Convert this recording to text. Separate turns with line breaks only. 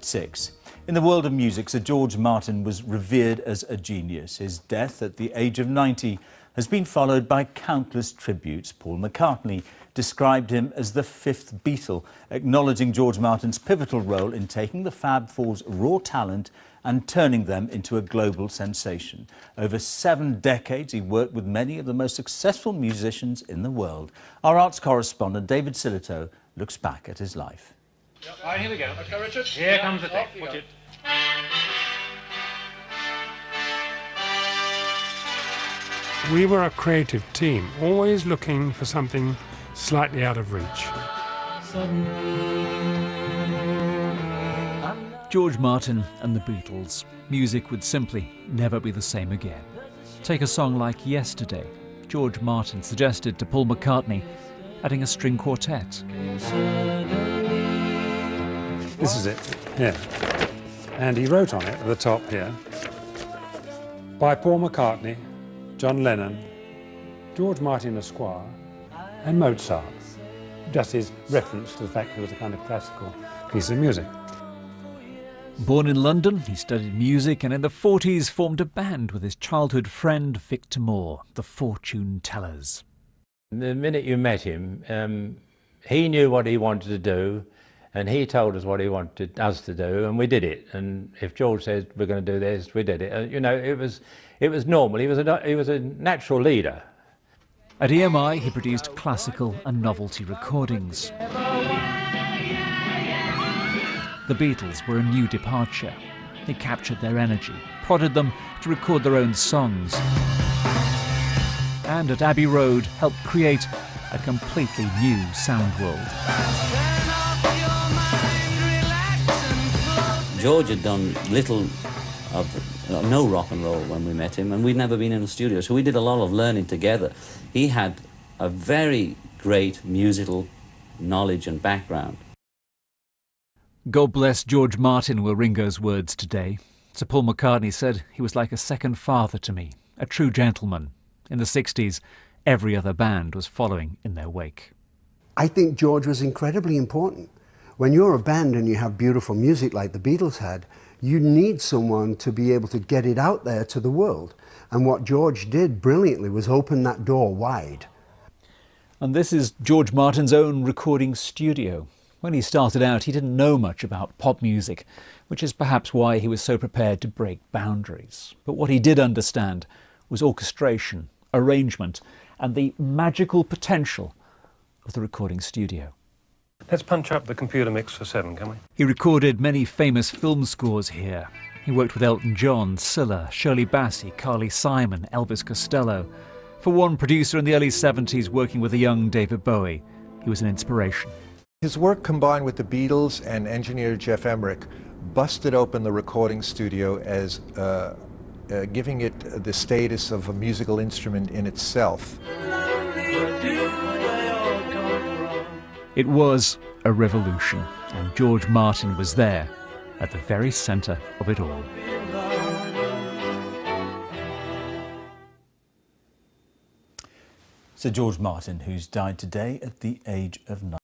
at 6. In the world of music, Sir George Martin was revered as a genius. His death at the age of 90 has been followed by countless tributes. Paul McCartney described him as the fifth Beatle, acknowledging George Martin's pivotal role in taking the Fab Four's raw talent and turning them into a global sensation. Over 7 decades, he worked with many of the most successful musicians in the world. Our arts correspondent, David Silito, looks back at his life.
All right, here we go.
Okay, Richard.
Here comes the thing. Watch it.
We were a creative team, always looking for something slightly out of reach.
George Martin and the Beatles. Music would simply never be the same again. Take a song like Yesterday. George Martin suggested to Paul McCartney adding a string quartet.
This is it, here. And he wrote on it at the top here, by Paul McCartney, John Lennon, George Martin Esquire, and Mozart. Just his reference to the fact that it was a kind of classical piece of music.
Born in London, he studied music and in the 40s formed a band with his childhood friend Victor Moore, the Fortune Tellers.
The minute you met him, he knew what he wanted to do, and he told us what he wanted us to do, and we did it. And if George says we're going to do this, we did it. You know, it was normal. He was a natural leader.
At EMI, he produced classical and novelty recordings. The Beatles were a new departure. He captured their energy, prodded them to record their own songs, and at Abbey Road helped create a completely new sound world.
George had done little of no rock and roll when we met him, and we'd never been in a studio, so we did a lot of learning together. He had a very great musical knowledge and background.
God bless George Martin were Ringo's words today. Sir Paul McCartney said he was like a second father to me, a true gentleman. In the 60s, every other band was following in their wake.
I think George was incredibly important. When you're a band and you have beautiful music like the Beatles had, you need someone to be able to get it out there to the world. And what George did brilliantly was open that door wide.
And this is George Martin's own recording studio. When he started out, he didn't know much about pop music, which is perhaps why he was so prepared to break boundaries. But what he did understand was orchestration, arrangement, and the magical potential of the recording studio.
Let's punch up the computer mix for 7, can we?
He recorded many famous film scores here. He worked with Elton John, Cilla, Shirley Bassey, Carly Simon, Elvis Costello. For one producer in the early 70s working with a young David Bowie, he was an inspiration.
His work combined with the Beatles and engineer Geoff Emerick busted open the recording studio as giving it the status of a musical instrument in itself.
It was a revolution, and George Martin was there at the very centre of it all.
Sir George Martin, who's died today at the age of 90.